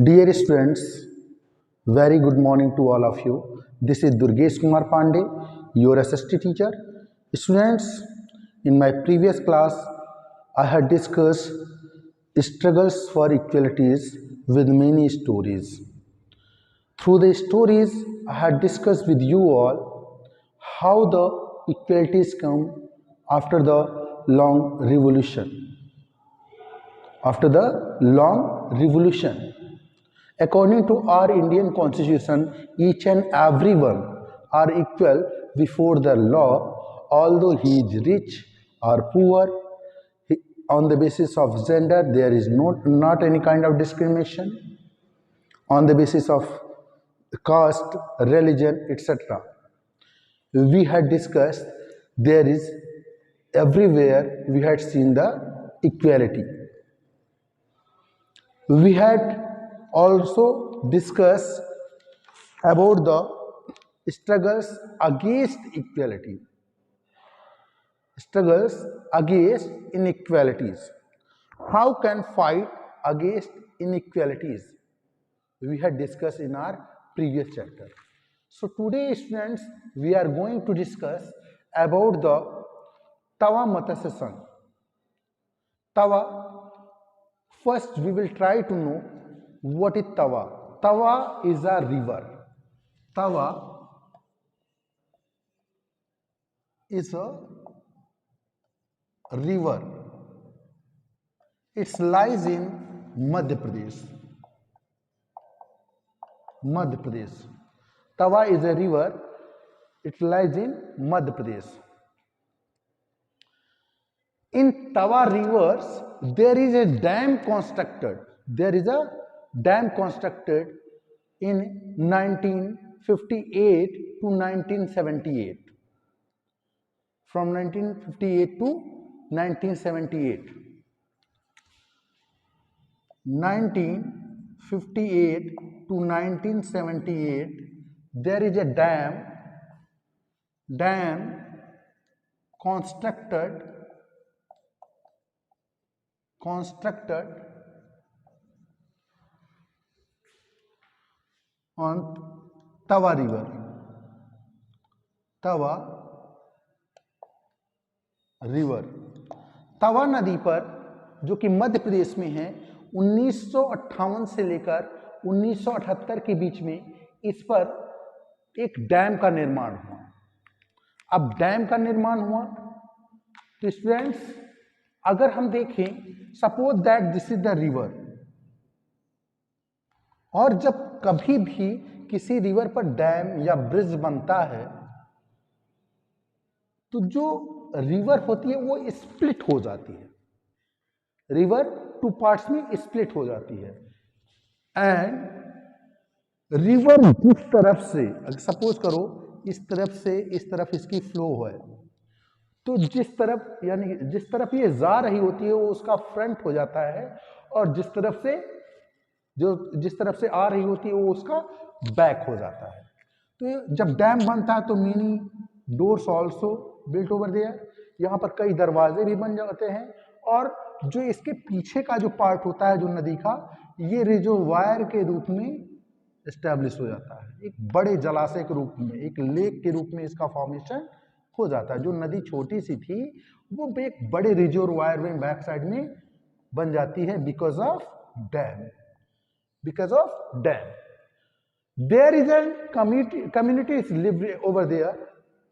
Dear students, very good morning to all of you. This is Durgesh Kumar Pandey, your SST teacher. Students, in my previous class, I had discussed struggles for equalities with many stories. Through the stories, I had discussed with you all how the equalities come after the long revolution. After the long revolution, according to our Indian constitution, each and everyone are equal before the law, although he is rich or poor. On the basis of gender, there is not any kind of discrimination. On the basis of caste, religion, etc. We had discussed there is everywhere we had seen the equality. We had also discussed about the struggles against equality, struggles against inequalities. How can fight against inequalities? We had discussed in our previous chapter. So today, students, we are going to discuss about the Tawa Matsya Sangh. Tawa. First, we will try to know what is Tawa. Tawa is a river. Tawa is a river. It lies in Madhya Pradesh. Madhya Pradesh. Tawa is a river. It lies in Madhya Pradesh. In Tawa rivers, there is a dam constructed. There is a dam constructed in 1958 to 1978. From 1958 to 1978. 1958 to 1978, there is a dam constructed on Tawa river. तवा नदी पर, जो कि मध्य प्रदेश में है, 1958 से लेकर 1978 के बीच में इस पर एक डैम का निर्माण हुआ। अब डैम का निर्माण हुआ तो स्टूडेंट्स, अगर हम देखें, suppose that this is the river, और जब कभी भी किसी रिवर पर डैम या ब्रिज बनता है तो जो रिवर होती है वो स्प्लिट हो जाती है। रिवर टू पार्ट्स में स्प्लिट हो जाती है। एंड रिवर जिस तरफ से, सपोज करो इस तरफ से इस तरफ इसकी फ्लो है, तो जिस तरफ, यानी जिस तरफ ये जा रही होती है वो उसका फ्रंट हो जाता है, और जिस तरफ से आ रही होती है वो उसका बैक हो जाता है। तो जब डैम बनता है तो many doors also built over there, यहाँ पर कई दरवाजे भी बन जाते हैं, और जो इसके पीछे का जो पार्ट होता है जो नदी का, ये रिजर्वायर के रूप में एस्टेब्लिश हो जाता है, एक बड़े जलाशय के रूप में, एक लेक के रूप में इसका फॉर्मेशन हो जाता है। जो नदी छोटी सी थी वो एक बड़े रिजर्वायर में बैक साइड में बन जाती है because of dam. There is a communities live over there,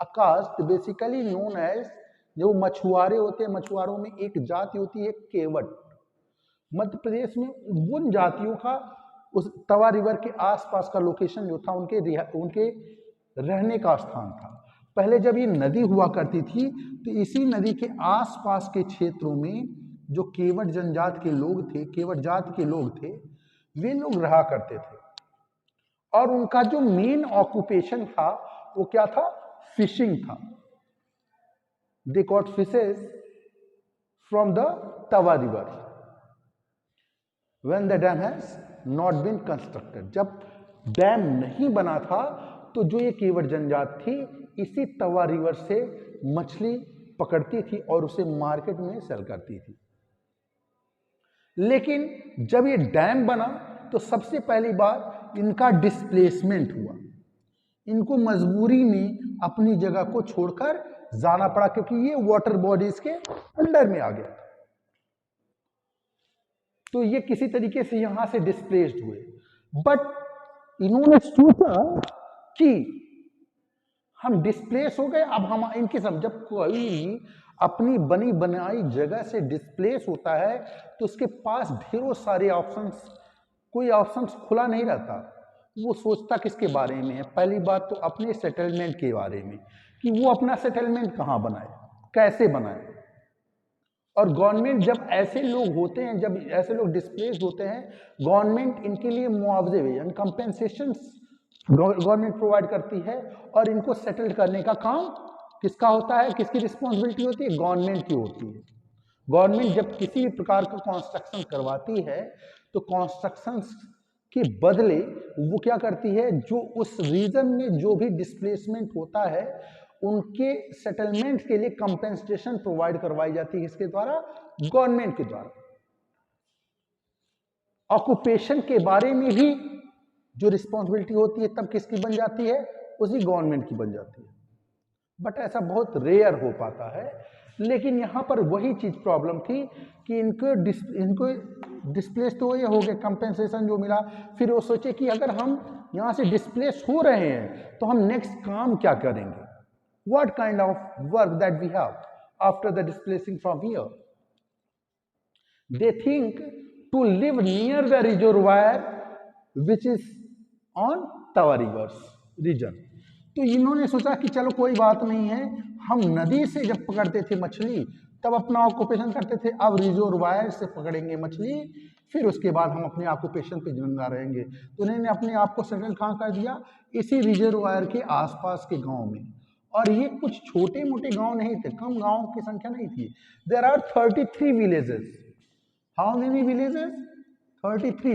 a caste basically known as, जो मछुआरे होते हैं, मछुआरों में एक जाति होती है केवट। मध्य प्रदेश में उन जातियों का उस तवा रिवर के आसपास का लोकेशन जो था उनके रहने का स्थान था। पहले जब ये नदी हुआ करती थी तो इसी नदी के आसपास के क्षेत्रों में जो केवट जनजात के लोग थे, केवट जात के लोग थे, वे लोग रहा करते थे, और उनका जो मेन ऑक्यूपेशन था वो क्या था? फिशिंग था। They caught fishes from the Tawa river when the dam has not been constructed. जब डैम नहीं बना था तो जो ये केवट जनजात थी इसी तवा रिवर से मछली पकड़ती थी और उसे मार्केट में सेल करती थी। लेकिन जब ये डैम बना तो सबसे पहली बात इनका डिस्प्लेसमेंट हुआ, इनको मजबूरी में अपनी जगह को छोड़कर जाना पड़ा क्योंकि ये वाटर बॉडीज के अंडर में आ गया। तो ये किसी तरीके से यहां से डिस्प्लेस्ड हुए, बट इन्होंने सोचा कि हम डिस्प्लेस हो गए, अब हम इनके सब जब कोई अपनी बनी बनाई जगह से डिस्प्लेस होता है तो उसके पास ढेरों सारे ऑप्शंस, कोई ऑप्शंस खुला नहीं रहता। वो सोचता किसके बारे में है, पहली बात तो अपने सेटलमेंट के बारे में कि वो अपना सेटलमेंट कहाँ बनाए, कैसे बनाए। और गवर्नमेंट जब ऐसे लोग होते हैं, जब ऐसे लोग डिस्प्लेस होते हैं, गवर्नमेंट इनके लिए मुआवजे यानी कंपेंसेशन गवर्नमेंट प्रोवाइड करती है और इनको सेटल करने का काम किसका होता है, किसकी रिस्पॉन्सिबिलिटी होती है, गवर्नमेंट की होती है। गवर्नमेंट जब किसी भी प्रकार का कंस्ट्रक्शन करवाती है तो कंस्ट्रक्शन के बदले वो क्या करती है, जो उस रीजन में जो भी डिस्प्लेसमेंट होता है उनके सेटलमेंट के लिए कंपेंसेशन प्रोवाइड करवाई जाती है, इसके द्वारा, गवर्नमेंट के द्वारा। ऑक्यूपेशन के बारे में भी जो रिस्पॉन्सिबिलिटी होती है तब किसकी बन जाती है, उसी गवर्नमेंट की बन जाती है। बट ऐसा बहुत रेयर हो पाता है। लेकिन यहां पर वही चीज प्रॉब्लम थी कि इनको डिस्प्लेस तो ये हो गए, कंपेंसेशन जो मिला, फिर वो सोचे कि अगर हम यहां से डिस्प्लेस हो रहे हैं तो हम नेक्स्ट काम क्या करेंगे, what kind of work that we have after the displacing from here. They think to live near the reservoir which is on Tawa rivers region. तो इन्होंने सोचा कि चलो कोई बात नहीं है, हम नदी से जब पकड़ते थे मछली तब अपना ऑक्यूपेशन करते थे, अब रिजर्वायर से पकड़ेंगे मछली, फिर उसके बाद हम अपने ऑक्यूपेशन पे जिंदा रहेंगे। तो उन्होंने अपने आप को सेटल कहाँ कर दिया, इसी रिजर्वायर के आसपास के गांव में। और ये कुछ छोटे मोटे गांव नहीं थे, कम गांव की संख्या नहीं थी। There are 33 villages. How many villages? 33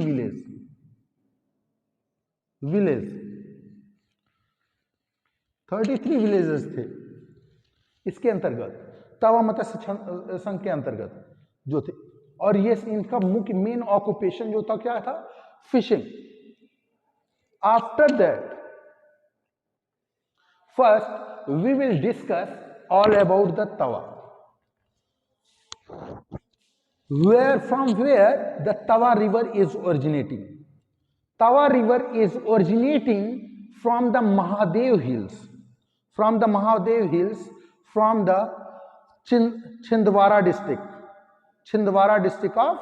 village 33 villages थे इसके अंतर्गत, तवा मत्स्य संघ के अंतर्गत जो थे। और ये इनका मुख्य मेन ऑक्यूपेशन जो था क्या था, fishing. After that first we will discuss all about the Tawa. From where the Tawa river is originating. Tawa river is originating from the Mahadev hills. From the Mahadev hills, from the Chhindwara district. Chhindwara district of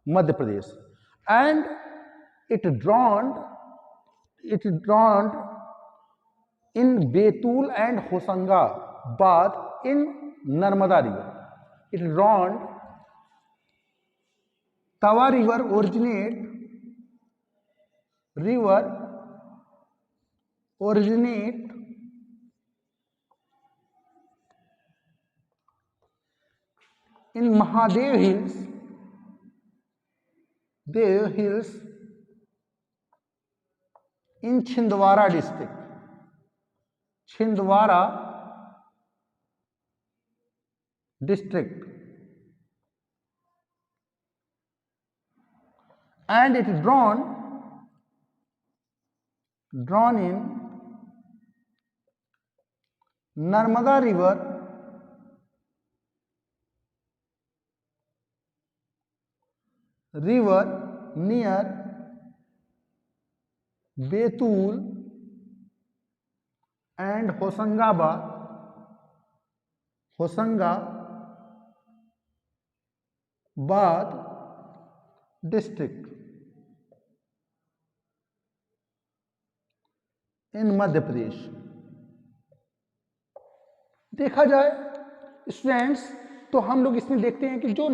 Madhya Pradesh. And it drowned in Betul and Hosangabad in Narmada river. It drowned. Tawa river originate in Mahadev hills in Chhindwara district. Chhindwara district, and it is drawn in Narmada river near Betul and Hosangabad district in Madhya Pradesh. देखा जाए students तो हम लोग इसमें देखते हैं कि जो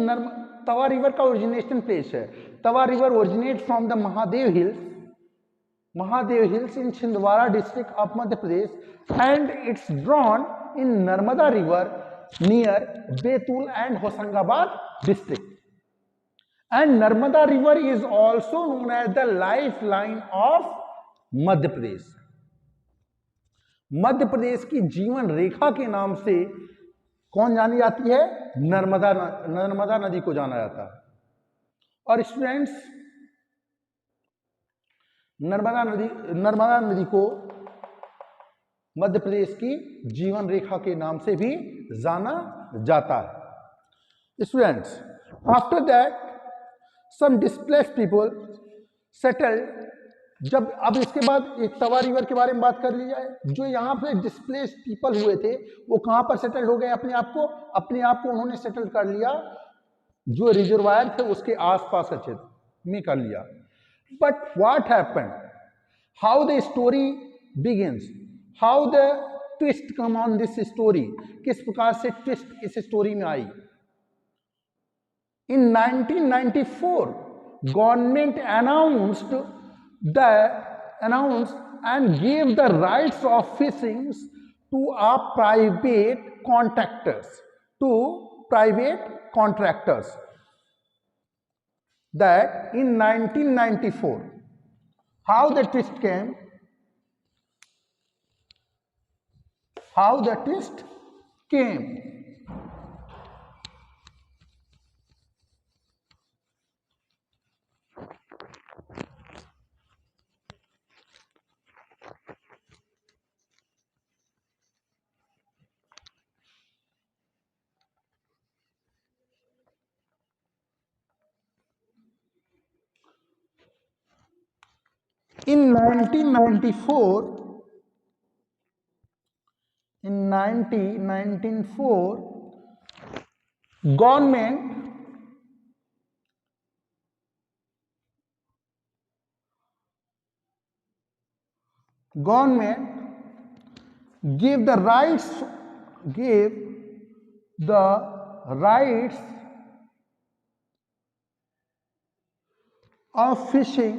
तवा रिवर का ओरिजिनेशन प्लेस है, Tawa river originate from the Mahadeo hills in Chhindwara district of Madhya Pradesh, and it's drawn in Narmada river near Betul and Hosangabad district. And Narmada river is also known as the lifeline of Madhya Pradesh. Madhya Pradesh की जीवन रेखा के नाम से कौन जानी जाती है, नर्मदा नदी को जाना जाता है। और स्टूडेंट्स नर्मदा नदी को मध्य प्रदेश की जीवन रेखा के नाम से भी जाना जाता है। Students, after that some displaced people settled, जब अब इसके बाद एक तवा रिवर के बारे में बात कर ली जाए, जो यहाँ पे डिस्प्लेस्ड पीपल हुए थे वो कहाँ पर सेटल हो गए, अपने आप को उन्होंने सेटल कर लिया, जो रिजर्वायर थे उसके आसपास का क्षेत्र में कर लिया। But what happened, how the story begins, how the twist come on this story, किस प्रकार से ट्विस्ट इस स्टोरी में आई। In 1994, government announced and gave the rights of fishing to private contractors. That in 1994, how the twist came? How the twist came? In 1994, government gave the rights of fishing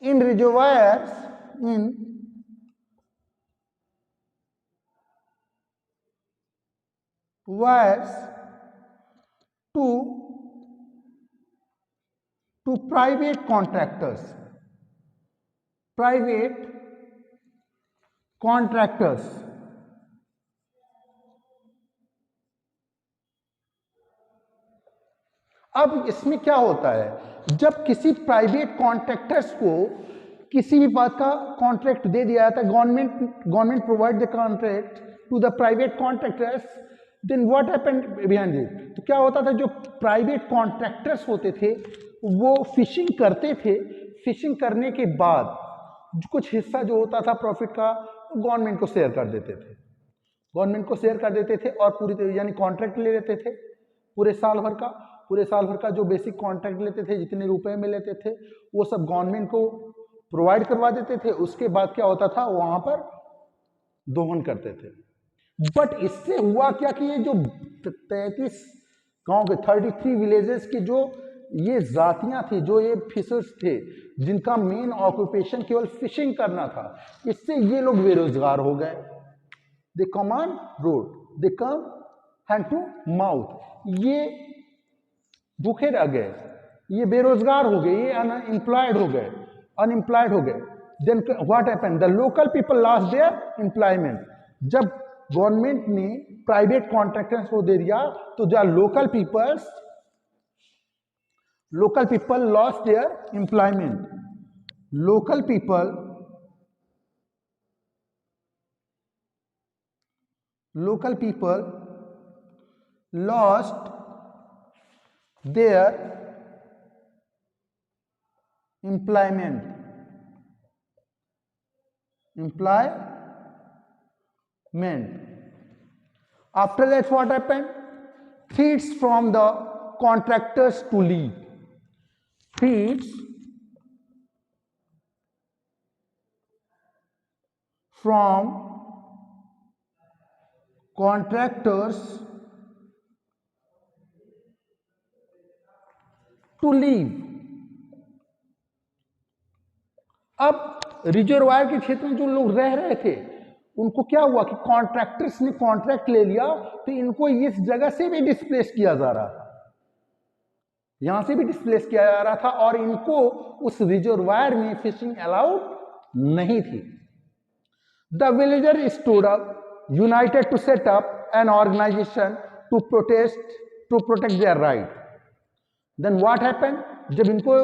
in reservoirs to private contractors. अब इसमें क्या होता है, जब किसी private contractors को किसी भी बात का कॉन्ट्रैक्ट दे दिया जाता है, government provide the contract to the private contractors, then what happened behind it. तो क्या होता था, जो प्राइवेट कॉन्ट्रैक्टर्स होते थे वो फिशिंग करते थे, फिशिंग करने के बाद कुछ हिस्सा जो होता था प्रॉफिट का गवर्नमेंट को शेयर कर देते थे, और पूरी यानी कॉन्ट्रैक्ट ले लेते थे पूरे साल भर का जो बेसिक कॉन्ट्रैक्ट लेते थे, जितने रुपए में लेते थे वो सब गवर्नमेंट को प्रोवाइड करवा देते थे। उसके बाद क्या होता था, वहां पर दोहन करते थे। बट इससे हुआ क्या कि ये जो 33 गांव के 33 विलेजेस की जो ये जातियां थी, जो ये फिशर्स थे, जिनका मेन ऑक्यूपेशन केवल फिशिंग करना था, इससे ये लोग बेरोजगार हो गए। They come on road, they come hand to mouth, ये भूखे रह गए, ये बेरोजगार हो गए, ये अनएम्प्लॉयड हो गए। Then what happened, the local people lost their employment. जब गवर्नमेंट ने प्राइवेट कॉन्ट्रैक्टर्स को दे दिया तो the local people lost their employment. Local people lost their employment. After that, what happened? Threats from the contractors to leave. Threats from contractors to leave. अब reservoir के क्षेत्र में जो लोग रह रहे थे उनको क्या हुआ कि कॉन्ट्रैक्टर्स ने कॉन्ट्रैक्ट ले लिया, तो इनको इस जगह से भी डिस्प्लेस किया जा रहा था, यहां से भी डिस्प्लेस किया जा रहा था, और इनको उस रिजर्वायर में फिशिंग अलाउड नहीं थी। The villager stood up united to set up an organisation to protect their right. Then what happened, जब इनको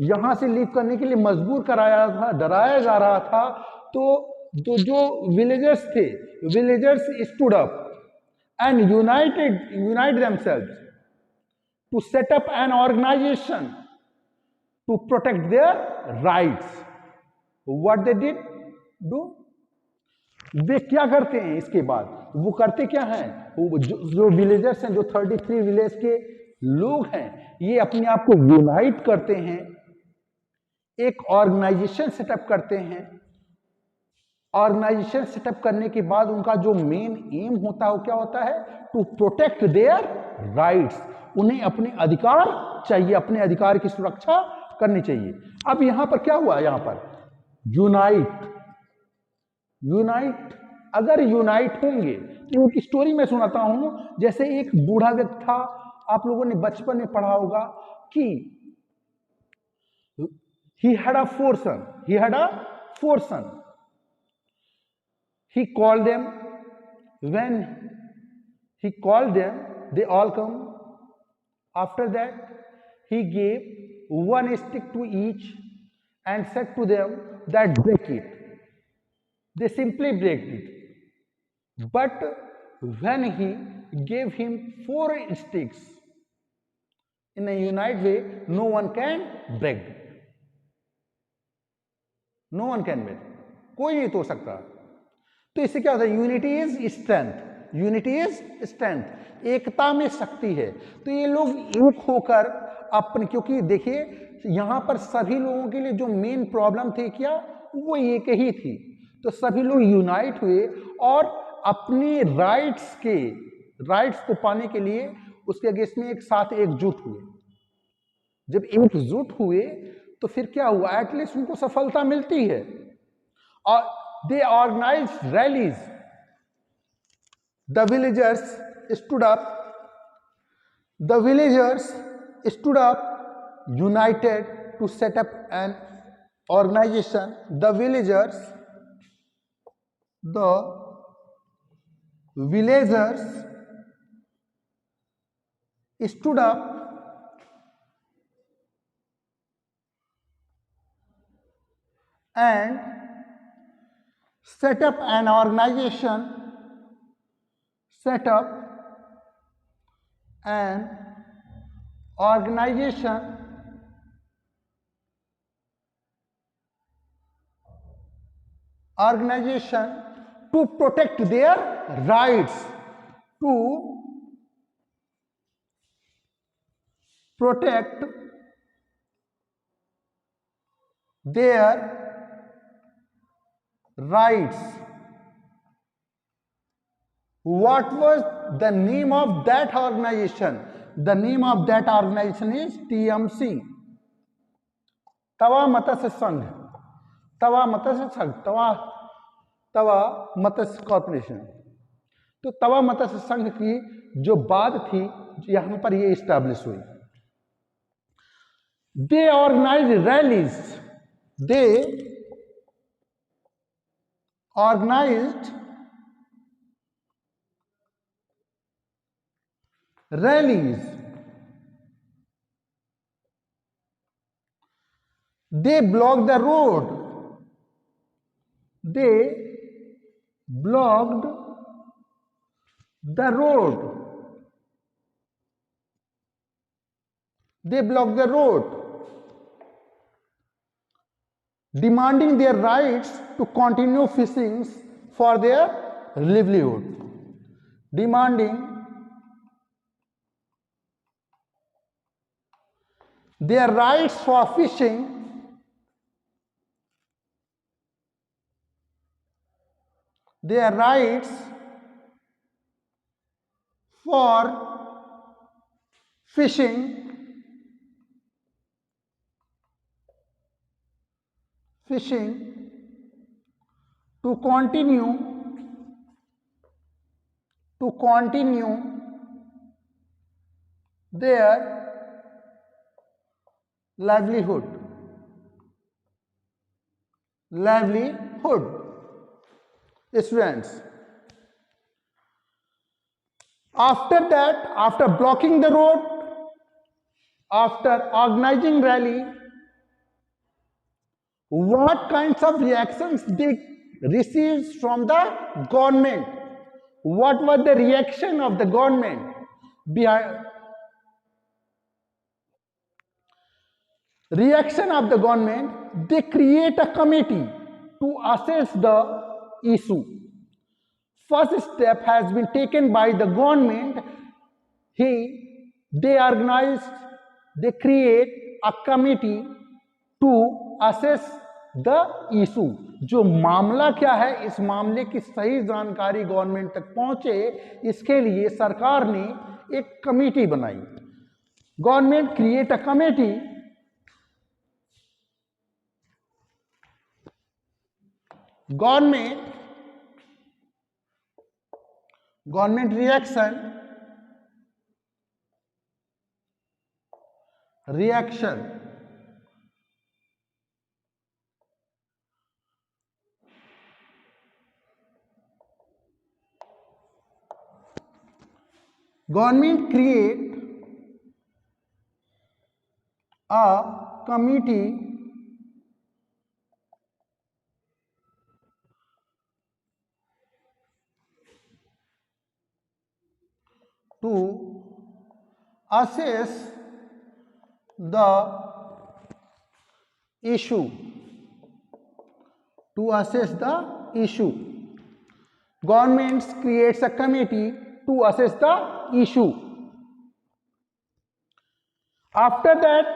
यहां से लीव करने के लिए मजबूर कराया था, डराया जा रहा था, तो जो विलेजर्स थे, villagers stood up and unite themselves to set up an organisation to protect their rights. What they did do, वे क्या करते हैं इसके बाद, वो करते क्या हैं, जो विलेजर्स हैं, जो 33 विलेज के लोग हैं, ये अपने आप को यूनाइट करते हैं, एक ऑर्गेनाइजेशन सेटअप करते हैं। ऑर्गेनाइजेशन सेटअप करने के बाद उनका जो मेन एम होता है वो क्या होता है, टू प्रोटेक्ट देयर राइट्स। उन्हें अपने अधिकार चाहिए, अपने अधिकार की सुरक्षा करनी चाहिए। अब यहां पर क्या हुआ, यहां पर यूनाइट, अगर यूनाइट होंगे तो उनकी स्टोरी मैं सुनाता हूं। जैसे एक बूढ़ा व्यक्ति था, आप लोगों ने बचपन में पढ़ा होगा कि he had a four son. He called them. When he called them, they all come. After that, he gave one stick to each and said to them that break it. They simply break it. But when he gave him 4 sticks in a united way, no one can break it. No one can make, कोई नहीं तोड़ सकता। तो इससे क्या होता है, unity is strength, एकता में शक्ति है। तो ये लोग एक होकर अपने, क्योंकि देखिए यहां पर सभी लोगों के लिए जो मेन प्रॉब्लम थी क्या, वो एक ही थी। तो सभी लोग यूनाइट हुए और अपने राइट्स को पाने के लिए उसके अगेंस्ट में एक साथ एकजुट हुए। जब एकजुट हुए तो फिर क्या हुआ, एटलीस्ट उनको सफलता मिलती है। और they organise rallies, the villagers stood up united to set up an organisation. The villagers stood up and set up an organization to protect their rights, to protect their rights. What was the name of that organization? The name of that organization is TMC, तवा मत्स्य संघ, तवा मत्स्य corporation. तो तवा मत्स्य संघ की जो बात थी, यहां पर ये इस्टेब्लिश हुई। They organise rallies, organized rallies. They blocked the road. They blocked the road, demanding their rights to continue fishing for their livelihood. Demanding their rights for fishing, their rights for fishing to continue their livelihood. Students, After that, after blocking the road, after organizing rally, what kinds of reactions they received from the government? What was the reaction of the government behind? Reaction of the government, they create a committee to assess the issue. First step has been taken by the government. They organized, they create a committee to assess the issue. जो मामला क्या है, इस मामले की सही जानकारी government तक पहुंचे, इसके लिए सरकार ने एक कमेटी बनाई. Government create a committee. Government reaction. Government create a committee to assess the issue. To assess the issue, government creates a committee to assess the issue. After that,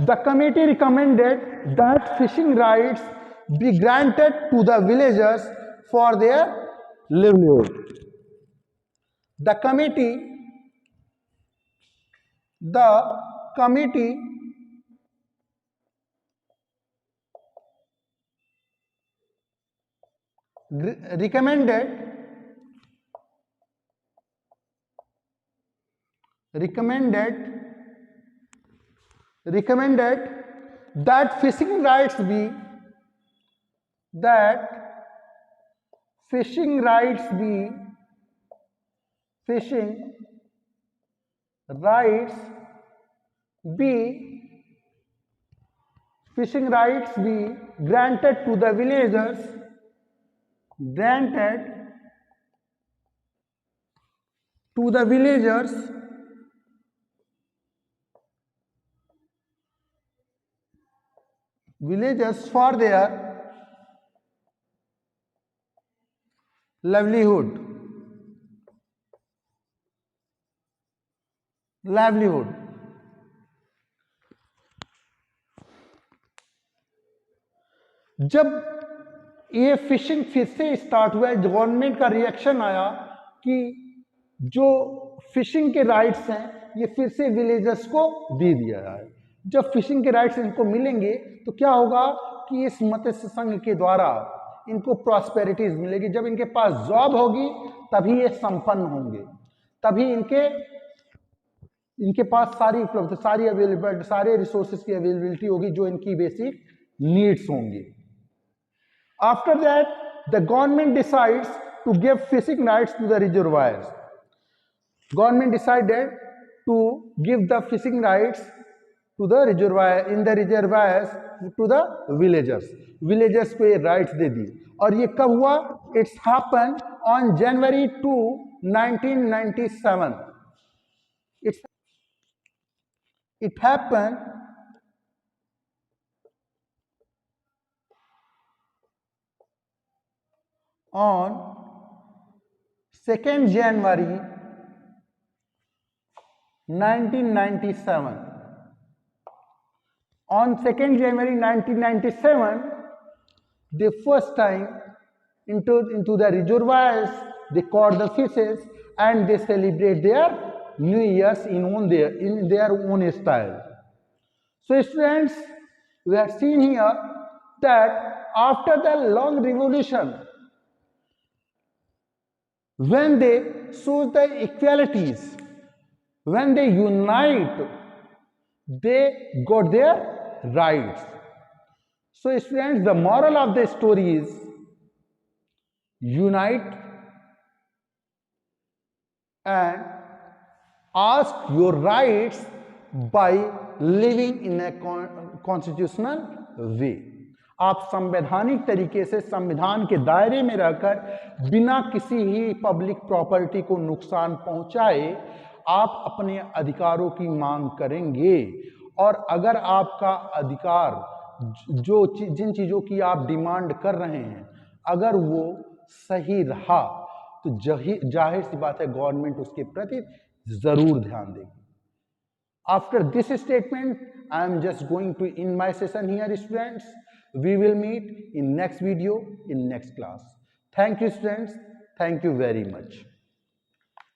the committee recommended that fishing rights be granted to the villagers for their livelihood. The committee recommended that fishing rights be granted to the villagers for their livelihood. जब ये fishing फिर से start हुआ, government का reaction आया कि जो fishing के राइट्स हैं ये फिर से विलेजर्स को दे दिया है. जब फिशिंग के राइट्स इनको मिलेंगे तो क्या होगा कि इस मत्स्य संघ के द्वारा इनको प्रॉस्पेरिटीज मिलेगी. जब इनके पास जॉब होगी तभी ये संपन्न होंगे, तभी इनके पास सारी उपलब्ध, सारी अवेलेबल, सारे रिसोर्सेज की अवेलेबिलिटी होगी जो इनकी बेसिक नीड्स होंगी. After that, the government decides to give fishing rights to the reservoirs. Government decided to give the fishing rights to the reservoirs to the villagers. Villagers को ये rights दे दी. और ये कब हुआ? It's happened on January 2, 1997. It happened on 2nd January 1997. On 2nd January 1997, the first time into the reservoirs, they caught the fishes and they celebrate their New Year's in their own style. So students, we have seen here that after the long revolution, when they choose the equalities, when they unite, they got their rights. So students, the moral of the story is unite and ask your rights by living in a constitutional way. आप संवैधानिक तरीके से संविधान के दायरे में रहकर बिना किसी ही पब्लिक प्रॉपर्टी को नुकसान पहुंचाए आप अपने अधिकारों की मांग करेंगे। और अगर आपका अधिकार जिन चीजों की आप डिमांड कर रहे हैं अगर वो सही रहा तो जाहिर सी बात है गवर्नमेंट उसके प्रति जरूर ध्यान देगी। After this statement, I am just going to end my session here, students. We will meet in next video in next class. Thank you, students. Thank you very much.